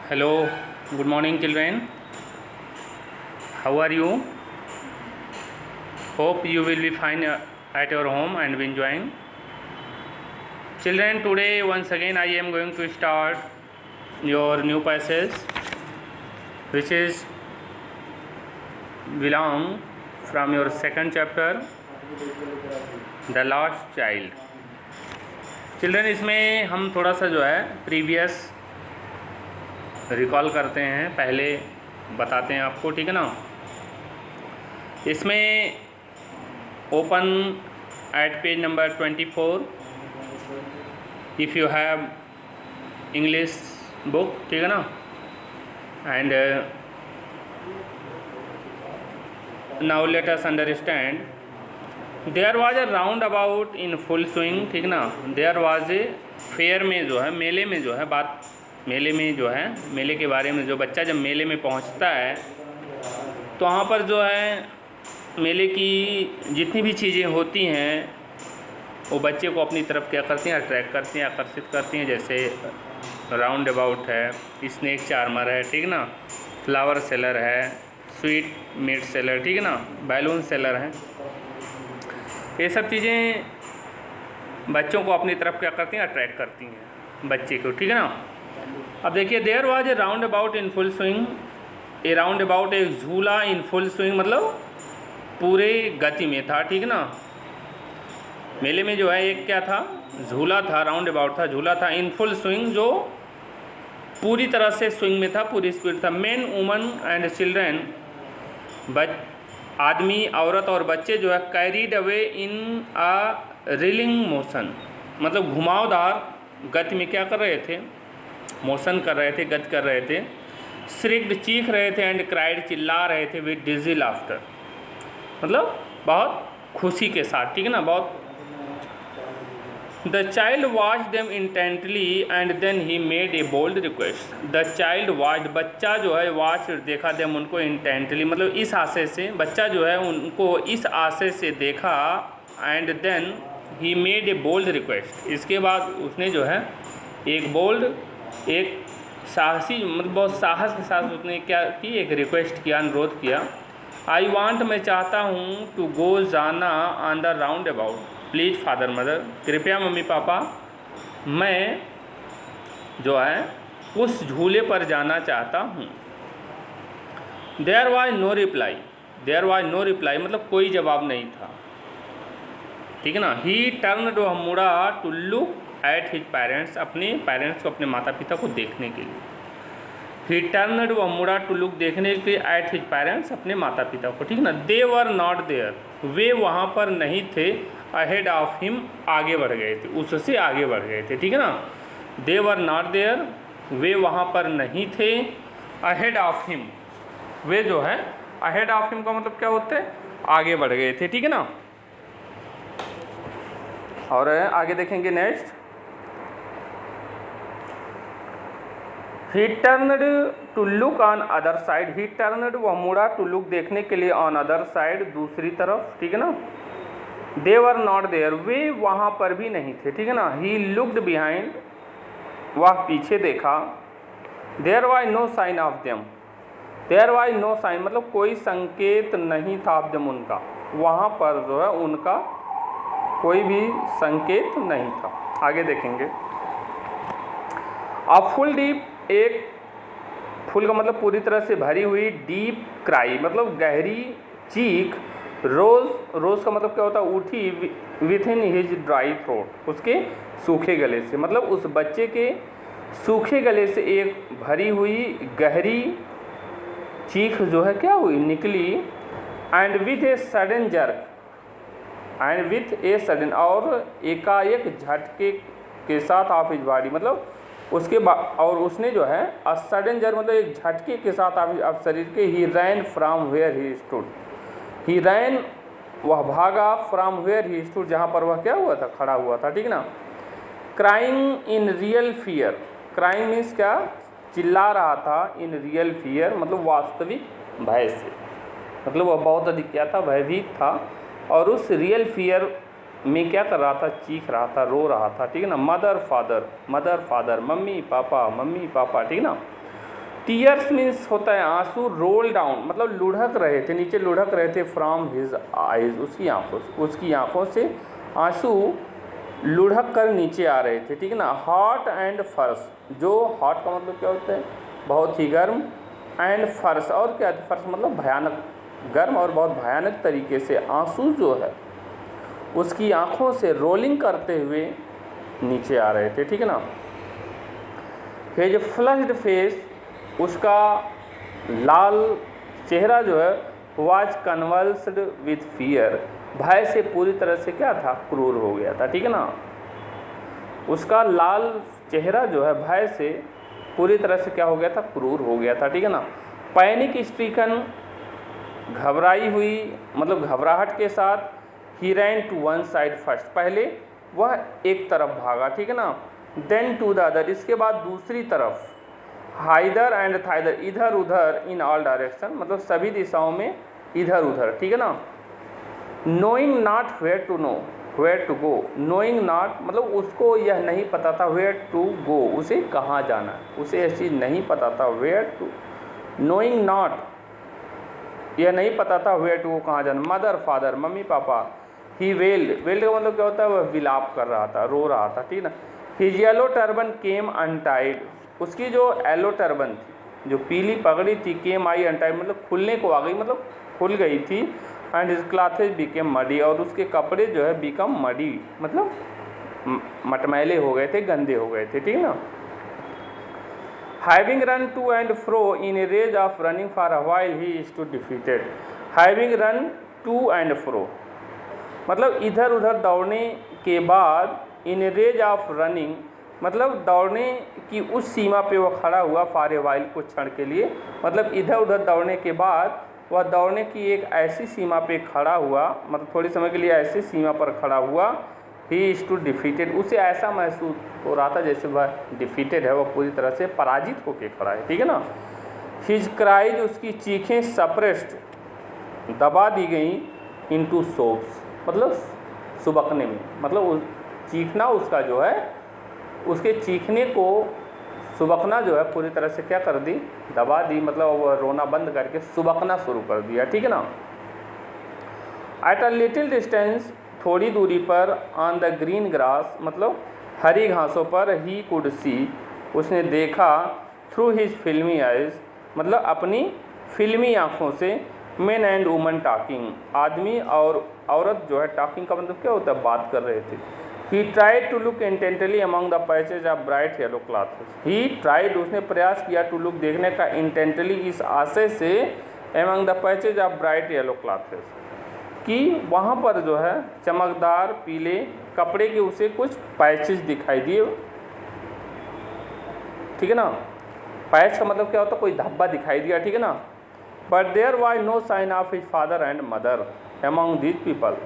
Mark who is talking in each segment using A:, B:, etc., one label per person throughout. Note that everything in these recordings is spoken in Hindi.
A: Hello, good morning, children. How are you? Hope you will be fine at your home and be enjoying. Children, today once again I am going to start your new passage, which is belong from your second chapter, The Lost Child. Children, इसमें हम थोड़ा सा जो है प्रीवियस रिकॉल करते हैं, पहले बताते हैं आपको, ठीक है ना। इसमें open at page number 24 if you have English book, ठीक है ना। And now let us understand there was a roundabout in full swing, ठीक ना। देयर वाज ए फेयर में जो है, मेले में जो है, बात मेले में जो है, मेले के बारे में, जो बच्चा जब मेले में पहुंचता है तो वहाँ पर जो है मेले की जितनी भी चीज़ें होती हैं वो बच्चे को अपनी तरफ क्या करती हैं, अट्रैक्ट करती हैं, आकर्षित करती हैं। जैसे राउंड अबाउट है, स्नेक चार्मर है, ठीक ना, फ्लावर सेलर है, स्वीट मीट सेलर, ठीक है ना, बैलून सेलर है। ये सब चीज़ें बच्चों को अपनी तरफ क्या करती हैं, अट्रैक्ट करती हैं बच्चे को, ठीक है ना। अब देखिए, there was a roundabout in full swing. A roundabout एक झूला इन फुल स्विंग मतलब पूरे गति में था, ठीक ना। मेले में जो है एक क्या था, झूला था, राउंड अबाउट था, झूला था। इन फुल स्विंग जो पूरी तरह से स्विंग में था, पूरी स्पीड था। मेन वुमन एंड चिल्ड्रन, आदमी, औरत और बच्चे जो है carried away in a reeling motion मतलब घुमावदार गति में क्या कर रहे थे, मोशन कर रहे थे, गति कर रहे थे। श्रिक्ड चीख रहे थे, एंड क्राइड चिल्ला रहे थे, विद डिजी लाफ्टर मतलब बहुत खुशी के साथ, ठीक है ना, बहुत। The child watch them intently and then he made a bold request. The child watch, बच्चा जो है, वॉच देखा देम उनको, इंटेंटली मतलब इस आशय से, बच्चा जो है उनको इस आशय से देखा। And then he made a bold request, इसके बाद उसने जो है एक बोल्ड, एक साहसी मतलब बहुत साहस के साथ उसने क्या की, एक रिक्वेस्ट किया, अनुरोध किया। आई वांट, मैं चाहता हूँ, टू गो, जाना, on the round about, please father mother, कृपया मम्मी पापा, मैं जो है उस झूले पर जाना चाहता हूँ। There was no reply, there was no reply मतलब कोई जवाब नहीं था, ठीक है ना। ही टर्न्ड, वह मुड़ा, to look at his parents, अपने पेरेंट्स को, अपने माता पिता को देखने के लिए। ही टर्न्ड, वह मुड़ा, टू लुक देखने के लिए, एट हिज पेरेंट्स, अपने माता पिता को, ठीक ना। दे वर नॉट देयर, वे वहाँ पर नहीं थे। अहेड ऑफ हिम, आगे बढ़ गए थे, उससे आगे बढ़ गए थे, ठीक है ना। दे वर नॉट देयर, वे वहाँ पर नहीं थे। अहेड ऑफ हिम, वे जो है, अहेड ऑफ हिम का मतलब क्या होता है, आगे बढ़ गए थे, ठीक है ना। और आगे देखेंगे next. He turned to look on other side, he turned, वह मुड़ा, टू लुक देखने के लिए, ऑन अदर साइड, दूसरी तरफ, ठीक है ना। दे वर नॉट देयर, वे वहाँ पर भी नहीं थे, ठीक है ना। ही लुक्ड बिहाइंड, वह पीछे देखा। There was no sign of them, there was no sign मतलब कोई संकेत नहीं था, ऑफ देम उनका, वहाँ पर जो है उनका कोई भी संकेत नहीं था। आगे देखेंगे। अ फुल डीप, एक फुल का मतलब पूरी तरह से भरी हुई, डीप क्राई मतलब गहरी चीख। रोज, रोज का मतलब क्या होता है, उठी, with in his dry throat, उसके सूखे गले से मतलब उस बच्चे के सूखे गले से एक भरी हुई गहरी चीख जो है क्या हुई, निकली। And with a sudden jerk, and with a sudden और एकाएक झटके के साथ, ऑफ हिज बॉडी मतलब उसके और उसने जो है, अ सडन जर्क मतलब एक झटके के साथ आप शरीर के। ही रैन फ्राम वेयर ही स्टूड, ही रैन, वह भागा, फ्राम वेयर ही स्टूड, जहाँ पर वह क्या हुआ था, खड़ा हुआ था, ठीक ना। Crying in real fear, crying means क्या, चिल्ला रहा था। इन रियल फियर मतलब वास्तविक भय से, मतलब वह बहुत अधिक क्या था, भयभीत था। और उस रियल फियर में क्या कर रहा था, चीख रहा था, रो रहा था, ठीक है ना। Mother father, mother father, mummy papa, mummy papa, ठीक ना। टीयर्स मीन्स होता है आंसू, रोल डाउन मतलब लुढ़क रहे थे, नीचे लुढ़क रहे थे, फ्रॉम हिज आइज, उसकी आंखों से आंसू लुढ़क कर नीचे आ रहे थे, ठीक है ना। हॉट एंड फर्स, जो हॉट का मतलब क्या होता है बहुत ही गर्म, एंड फर्स और क्या है, फर्स मतलब भयानक, गर्म और बहुत भयानक तरीके से आंसू जो है उसकी आंखों से रोलिंग करते हुए नीचे आ रहे थे, ठीक है ना। हिज फ्लश्ड फेस, उसका लाल चेहरा जो है वाज कन्वल्स्ड विथ फियर, भय से पूरी तरह से क्या था, क्रूर हो गया था, ठीक है ना। उसका लाल चेहरा जो है भय से पूरी तरह से क्या हो गया था, क्रूर हो गया था, ठीक है ना। पैनिक स्ट्रीकन, घबराई हुई मतलब घबराहट के साथ, he ran to one side first, पहले वह एक तरफ भागा, ठीक है ना। देन टू द अदर, इसके बाद दूसरी तरफ, हाइदर एंड थाइदर, इधर उधर, इन ऑल डायरेक्शन मतलब सभी दिशाओं में इधर उधर, ठीक है ना। Knowing not where to no where to go, knowing not मतलब उसको यह नहीं पता था वेयर टू गो, उसे कहाँ जाना है, उसे यह चीज़ नहीं पता था, वेयर टू, नोइंग नॉट यह नहीं पता था वेयर टू गो, कहाँ जाना। मदर फादर मम्मी पापा, ही वेल्ड, वेल्ड का मतलब क्या होता है, वह विलाप कर रहा था, रो रहा था, ठीक है ना। हिज येलो टर्बन केम अनटाइड, उसकी जो येलो टर्बन थी, जो पीली पगड़ी थी, केम आई अनटाइड मतलब खुलने को आ गई, मतलब खुल गई थी। And his clothes became muddy, और उसके कपड़े जो है बिकम मडी मतलब मटमैले हो गए थे, गंदे हो गए थे, ठीक है ना। Having run to and fro in a rage of running for a while he stood defeated, having run to and fro मतलब इधर उधर दौड़ने के बाद, in a rage of running मतलब दौड़ने की उस सीमा पे वह खड़ा हुआ, फॉर ए व्हाइल कुछ क्षण के लिए, मतलब इधर उधर दौड़ने के बाद वह दौड़ने की एक ऐसी सीमा पे खड़ा हुआ, मतलब थोड़ी समय के लिए ऐसी सीमा पर खड़ा हुआ, ही स्टूड डिफीटेड, उसे ऐसा महसूस हो रहा था जैसे वह डिफीटेड है, वह पूरी तरह से पराजित होकर खड़ा है, ठीक है ना। हिज क्राइज, उसकी चीखें सप्रेस्ड दबा दी गई, इनटू सोब्स मतलब सुबकने में, मतलब चीखना उसका जो है, उसके चीखने को सुबकना जो है पूरी तरह से क्या कर दी, दबा दी, मतलब वो रोना बंद करके सुबकना शुरू कर दिया, ठीक है ना। एट अ लिटिल डिस्टेंस, थोड़ी दूरी पर, ऑन द ग्रीन ग्रास मतलब हरी घासों पर, ही कुड सी, उसने देखा, थ्रू हिज फिल्मी आइज मतलब अपनी फिल्मी आँखों से, मेन एंड वुमन टॉकिंग, आदमी और औरत जो है, टॉकिंग का मतलब क्या होता है, बात कर रहे थे। He tried to look intently among the patches of bright yellow clothes, he tried उसने प्रयास किया, टू लुक देखने का, इंटेंटली इस आशय से, among the patches of bright yellow clothes कि वहाँ पर जो है चमकदार पीले कपड़े के उसे कुछ पैचेज दिखाई दिए, ठीक है ना। पैच का मतलब क्या होता है, कोई धब्बा दिखाई दिया, ठीक है ना। But there was no sign of his father and mother among these people,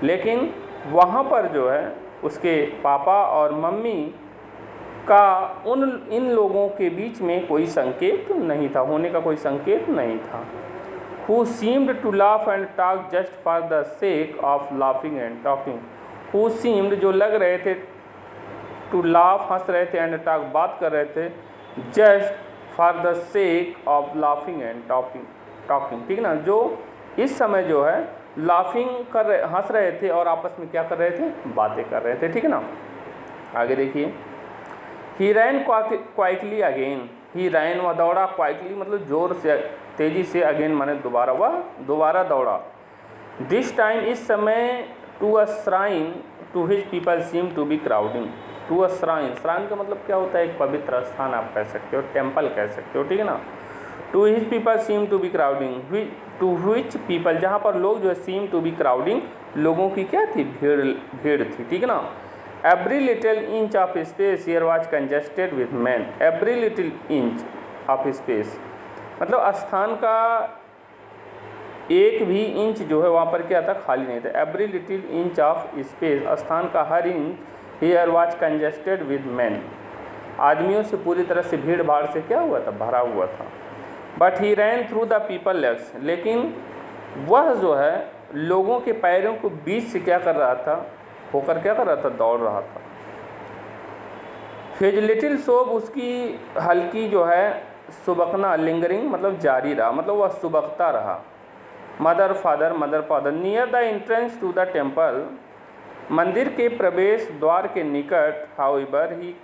A: लेकिन वहाँ पर जो है उसके पापा और मम्मी का इन लोगों के बीच में कोई संकेत नहीं था, होने का कोई संकेत नहीं था। Who seemed to laugh and talk just for the sake of laughing and talking, who seemed जो लग रहे थे, to laugh हंस रहे थे, and talk बात कर रहे थे, just for the sake of laughing and talking, ठीक है ना, जो इस समय जो है लाफिंग कर रहे, हंस रहे थे और आपस में क्या कर रहे थे, बातें कर रहे थे, ठीक है ना। आगे देखिए, ही रैन क्वाइटली अगेन, ही रैन वह दौड़ा, क्वाइटली मतलब जोर से, तेज़ी से, अगेन माने दोबारा, वह दोबारा दौड़ा। दिस टाइम इस समय, to a shrine to his people seem to be crowding, to a shrine, shrine का मतलब क्या होता है, एक पवित्र स्थान आप कह सकते हो, टेम्पल कह सकते हो, ठीक है ना। To his people seem to be crowding, to which people जहाँ पर लोग जो है, सीम टू बी क्राउडिंग लोगों की क्या थी, भीड़ थी, ठीक है ना। Every little inch of space here was congested with man, every little inch of space मतलब स्थान का एक भी इंच जो है वहाँ पर क्या था, खाली नहीं था। Every little inch of space, स्थान का हर इंच, here was congested with man, आदमियों से पूरी तरह से भीड़ भाड़ से क्या हुआ था, भरा हुआ था। But he ran through the people legs, लेकिन वह जो है लोगों के पैरों को बीच से क्या कर रहा था, होकर क्या कर रहा था, दौड़ रहा था। हिज लिटिल सोब, उसकी हल्की जो है सुबकना, लिंगरिंग मतलब जारी रहा, मतलब वह सुबकता रहा। Mother father, mother father. Near the entrance to the temple, मंदिर के प्रवेश द्वार के निकट, however he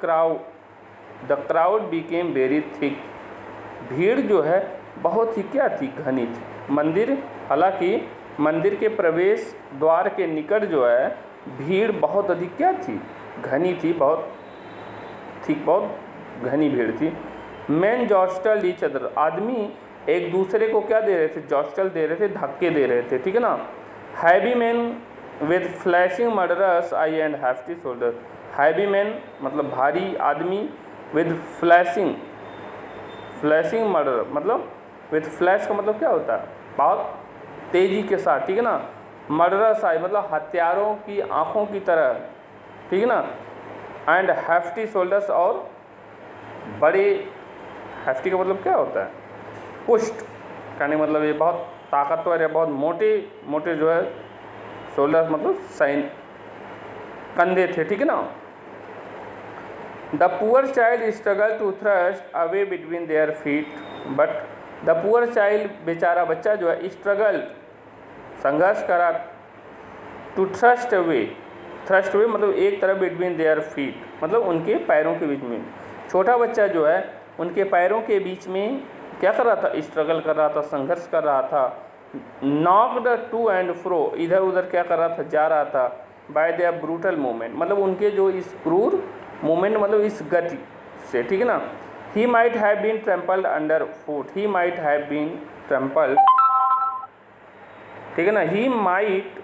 A: the crowd became very thick, भीड़ जो है बहुत ही क्या थी, घनी थी। हालांकि मंदिर के प्रवेश द्वार के निकट जो है भीड़ बहुत अधिक क्या थी, घनी थी, बहुत ठीक, बहुत घनी भीड़ थी। मैन जॉस्टल ईच अदर, आदमी एक दूसरे को क्या दे रहे थे, जॉस्टल दे रहे थे, धक्के दे रहे थे, ठीक है ना। Heavy man with flashing murderous I and hefty shoulder, heavy man मतलब भारी आदमी, विद फ्लैशिंग मर्डर मतलब विद फ्लैश का मतलब क्या होता है, बहुत तेज़ी के साथ, ठीक है ना। मर्डरस आई मतलब हथियारों की आँखों की तरह, ठीक है ना। एंड हैफ्टी शोल्डर्स, और बड़े, हैफ्टी का मतलब क्या होता है, पुष्ट कहने मतलब ये बहुत ताकतवर या बहुत मोटे मोटे जो है, शोल्डर्स मतलब कंधे थे, ठीक है ना। The poor child struggle to thrust away between their feet, but the poor child, बेचारा बच्चा जो है, स्ट्रगल संघर्ष करा, टू थ्रस्ट अवे मतलब एक तरफ, बिटवीन देयर फीट मतलब उनके पैरों के बीच में। छोटा बच्चा जो है उनके पैरों के बीच में क्या कर रहा था, स्ट्रगल कर रहा था, संघर्ष कर रहा था। नॉक्ड टू एंड फ्रो, इधर उधर क्या कर रहा था, जा रहा था। बाय देयर ब्रूटल मूवमेंट मतलब उनके जो इस क्रूर मूवमेंट मतलब इस गति से, ठीक है ना। He might have been trampled under foot, he might have been trampled, ठीक है ना। He might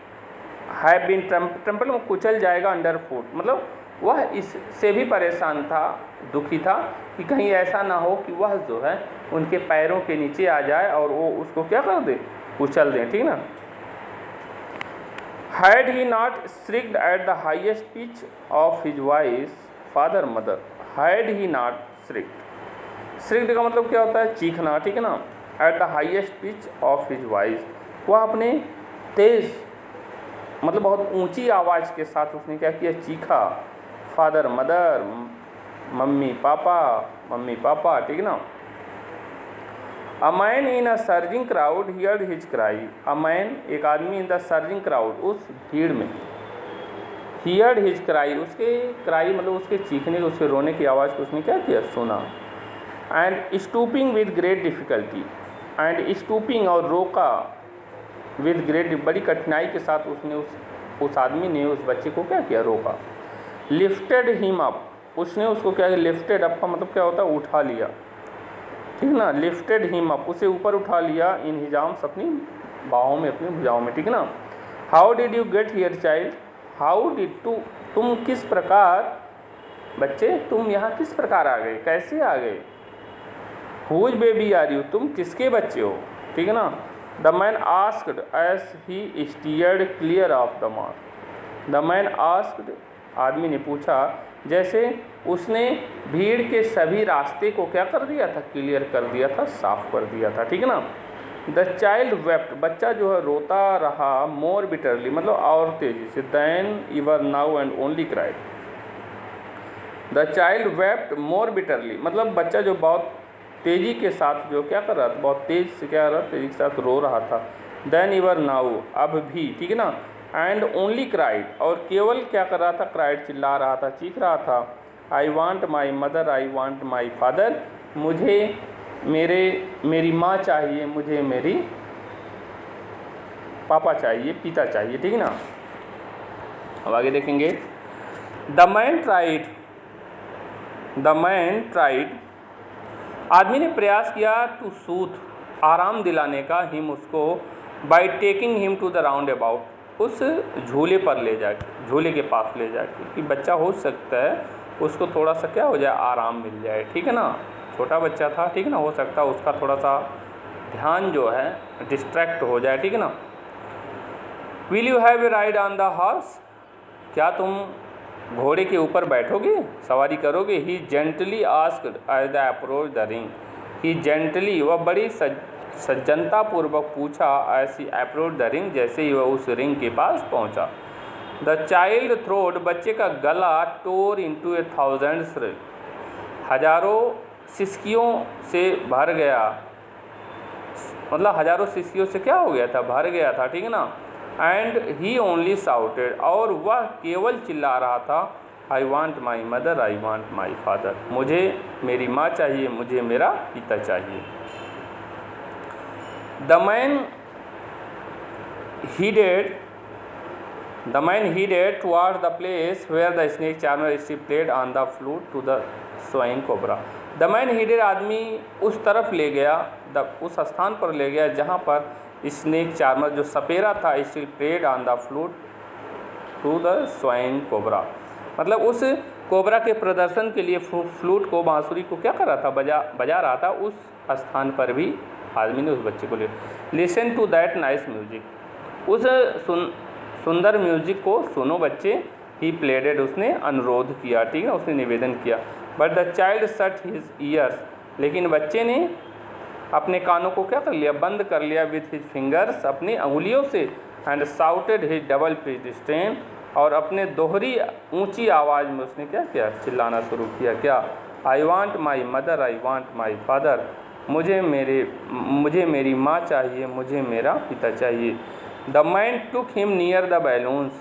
A: have been trampled में कुचल जाएगा, अंडर फुट मतलब वह इससे भी परेशान था, दुखी था कि कहीं ऐसा ना हो कि वह जो है उनके पैरों के नीचे आ जाए और वो उसको क्या कर दे, कुचल दें, ठीक ना। Had he not shrieked at the highest pitch of his voice, father mother, had he not shrieked का मतलब क्या होता है, चीखना, ठीक है ना। At the highest pitch of his voice, वह अपने तेज मतलब बहुत ऊंची आवाज़ के साथ उसने क्या किया, चीखा। फादर मदर, मम्मी पापा, ठीक है ना। A man in a surging crowd heard his cry, a man एक आदमी, इन द सर्जिंग क्राउड उस भीड़ में, हियर्ड हिज क्राई उसके क्राई मतलब उसके चीखने, उसके रोने की आवाज़ को उसने क्या किया, सुना। And stooping with great difficulty, and stooping और रोका, विद ग्रेट बड़ी कठिनाई के साथ उसने उस आदमी ने उस बच्चे को क्या किया, रोका। लिफ्टेड हिम अप, उसने उसको क्या किया, लिफ्टेड अप का मतलब क्या होता है, उठा लिया, ठीक ना। लिफ्टेड हिम अप, उसे ऊपर उठा लिया, इन हिज आर्म्स अपनी बाहों में, अपनी भुजाओं में, ठीक है ना। How did you get here child, how did तुम किस प्रकार, बच्चे तुम यहाँ किस प्रकार आ गए, कैसे आ गए। हुज बेबी आर यू, तुम किसके बच्चे हो, ठीक है ना। The man asked as he steered clear of the mark, the man asked आदमी ने पूछा जैसे उसने भीड़ के सभी रास्ते को क्या कर दिया था, क्लियर कर दिया था, साफ कर दिया था, ठीक है ना। द चाइल्ड वेप्ट, बच्चा जो है रोता रहा, मोर बिटरली मतलब और तेजी से, then ever now and only cried. The child wept more bitterly मतलब बच्चा जो बहुत तेज़ी के साथ जो क्या कर रहा था, बहुत तेज़ से क्या कर रहा था, तेज़ी के साथ रो रहा था। देन इवर नाउ अब भी, ठीक है ना। एंड ओनली क्राइड और केवल क्या कर रहा था, क्राइड चिल्ला रहा था, चीख रहा था। आई want my mother, I want my father, मुझे मेरी माँ चाहिए, मुझे मेरी पापा चाहिए, पिता चाहिए, ठीक है ना। अब आगे देखेंगे। द मैन ट्राइड आदमी ने प्रयास किया, टू सूथ आराम दिलाने का, हिम उसको, by taking him to the roundabout उस झूले पर ले जाके, झूले के पास ले जाके, कि बच्चा हो सकता है उसको थोड़ा सा क्या हो जाए, आराम मिल जाए, ठीक है ना। छोटा बच्चा था, ठीक है ना, हो सकता है उसका थोड़ा सा ध्यान जो है डिस्ट्रैक्ट हो जाए, ठीक है ना। Will you have a ride on the horse, क्या तुम घोड़े के ऊपर बैठोगे, सवारी करोगे। He gently asked as the approach the ring, he gently वह बड़ी सज्जनतापूर्वक पूछा, ऐसी अप्रोच द रिंग जैसे ही वह उस रिंग के पास पहुंचा। द चाइल्ड थ्रोट बच्चे का गला टोर इंटू ए थाउजेंड श्रिल, हजारों सिसकियों से भर गया, मतलब हजारों सिसकियों से क्या हो गया था, भर गया था, ठीक है ना। एंड ही ओनली साउटेड, और वह केवल चिल्ला रहा था, आई want my mother, I want my father, मुझे मेरी माँ चाहिए, मुझे मेरा पिता चाहिए। The man headed towards the place where the snake charmer still played on the flute to the swaying cobra. The man headed आदमी उस तरफ ले गया, उस स्थान पर ले गया जहाँ पर स्नेक चार्मर जो सपेरा था still played on the flute to the swaying cobra, मतलब उस कोबरा के प्रदर्शन के लिए फ्लूट को, बांसुरी को क्या कर रहा था, बजा रहा था। उस स्थान पर भी आदमी ने उस बच्चे को listen to that nice music, उस सुंदर म्यूजिक को सुनो बच्चे। ही प्लेडेड, उसने अनुरोध किया, ठीक है, उसने निवेदन किया। But the child shut his years, लेकिन बच्चे ने अपने कानों को क्या कर लिया, बंद कर लिया। विथ हिज फिंगर्स, अपनी अंगुलियों से। And shouted his double pitched strain, और अपने दोहरी ऊंची आवाज़ में उसने क्या किया, चिल्लाना शुरू किया। क्या, आई want my mother, I want my father, मुझे मेरी माँ चाहिए, मुझे मेरा पिता चाहिए। The man took him near the balloons,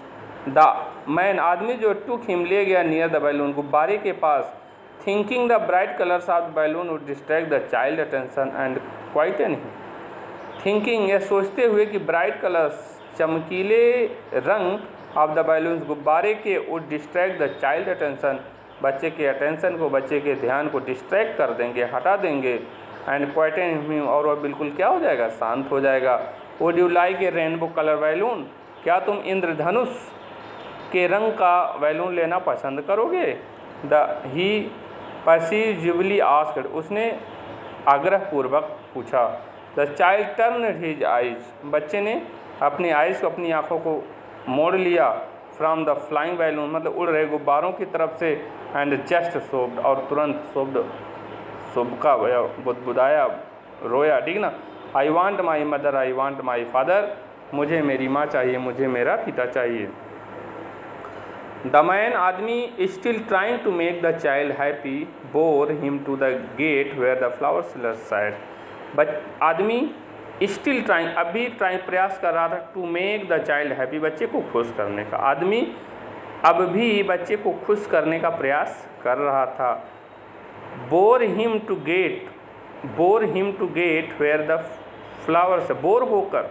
A: the man आदमी जो टुक हिम ले गया नियर द बैलून, गुब्बारे के पास। Thinking the bright colours of the balloon would distract the child attention and quieten him. Thinking, यह सोचते हुए कि ब्राइट कलर्स, चमकीले रंग, ऑफ द बैलून्स, गुब्बारे के, would distract the child attention, बच्चे के अटेंशन को, बच्चे के ध्यान को डिस्ट्रैक्ट कर देंगे, हटा देंगे। एंड क्वाइटन हिम, और वह बिल्कुल क्या हो जाएगा, शांत हो जाएगा। Would you like A rainbow colour balloon, क्या तुम इंद्रधनुष के रंग का बैलून लेना पसंद करोगे। ही परसीवली आस्क्ड, उसने आग्रहपूर्वक पूछा। The child turned his eyes, बच्चे ने अपनी आइज़ को, अपनी आँखों को मोड़ लिया। फ्रॉम द फ्लाइंग बैलून, मतलब उड़ रहे गुब्बारों की तरफ से। एंड जस्ट सोब्ड, और तुरंत सोब्ड, सोबका बुदबुदाया, रोया, ठीक ना। I want my mother, I want my father, मुझे मेरी माँ चाहिए, मुझे मेरा पिता चाहिए। द मैन आदमी still trying to make the child happy bore him to the gate where the flower seller sat, आदमी स्टिल ट्राइंग, अभी प्रयास कर रहा था, to make the child happy, बच्चे को खुश करने का। आदमी अब भी बच्चे को खुश करने का प्रयास कर रहा था। Bore him to gate where the flower से, बोर होकर,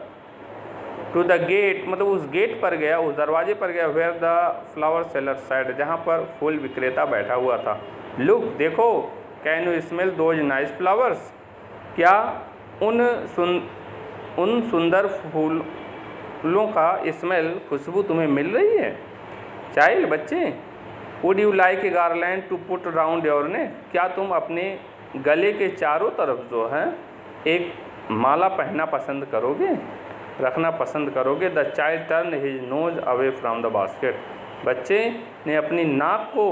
A: टू द गेट मतलब उस गेट पर गया, उस दरवाजे पर गया। Where the flower seller side, जहाँ पर फूल विक्रेता बैठा हुआ था। लुक, देखो, can you smell those nice flowers, क्या उन सुंदर फूलों का स्मेल, खुशबू तुम्हें मिल रही है। चाइल्ड, बच्चे, would you like a garland to put round your neck, क्या तुम अपने गले के चारों तरफ जो है एक माला पहनना पसंद करोगे, रखना पसंद करोगे। The child turn his nose away from the basket, बच्चे ने अपनी नाक को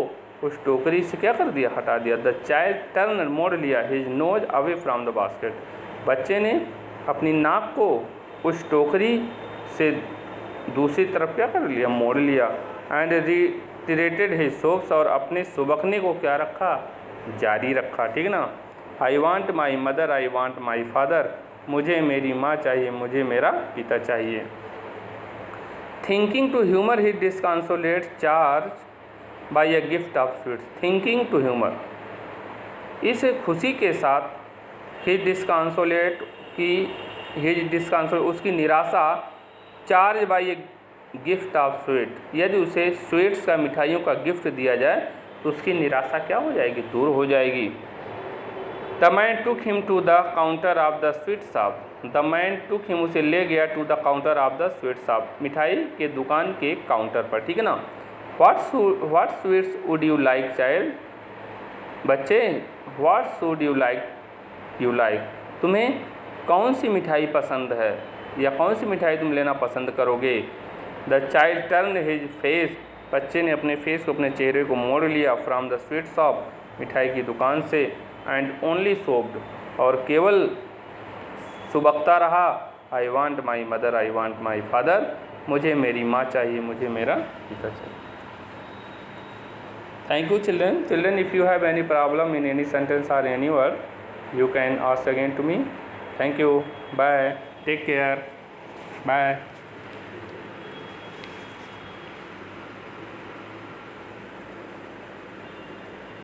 A: उस टोकरी से क्या कर दिया, हटा दिया। द चाइल्ड टर्न, मोड़ लिया, his nose away from the basket, बच्चे ने अपनी नाक को उस टोकरी से दूसरी तरफ क्या कर लिया, मोड़ लिया। एंड रिटरेटेड हिज सोप्स, और अपने सुबकने को क्या रखा, जारी रखा, ठीक ना। I want my mother, I want my father, मुझे मेरी माँ चाहिए, मुझे मेरा पिता चाहिए। Thinking to humour he disconsolate charge by a gift of sweets, thinking to humour, इस खुशी के साथ ही डिस्कॉन्सोलेट उसकी निराशा, charge by a gift of sweet, यदि उसे स्वीट्स का, मिठाइयों का गिफ्ट दिया जाए तो उसकी निराशा क्या हो जाएगी, दूर हो जाएगी। The man took him to the counter of the sweet shop, the man took him, उसे ले गया, to the counter of the sweet shop, मिठाई के दुकान के काउंटर पर, ठीक है ना। What sweets would you like child, बच्चे, व्हाट शुड यू लाइक, तुम्हें कौन सी मिठाई पसंद है, या कौन सी मिठाई तुम लेना पसंद करोगे। The child turn his face, बच्चे ने अपने फेस को, अपने चेहरे को मोड़ लिया। फ्रॉम द स्वीट शॉप, मिठाई की दुकान से। एंड ओनली सोब्ड, और केवल सुबकता रहा। आई want my mother, I want my father, मुझे मेरी माँ चाहिए, मुझे मेरा पिता चाहिए। Thank you, children. Children, if you have any problem in any sentence or any word, you can ask again to me. Thank you. Bye. Take care. Bye.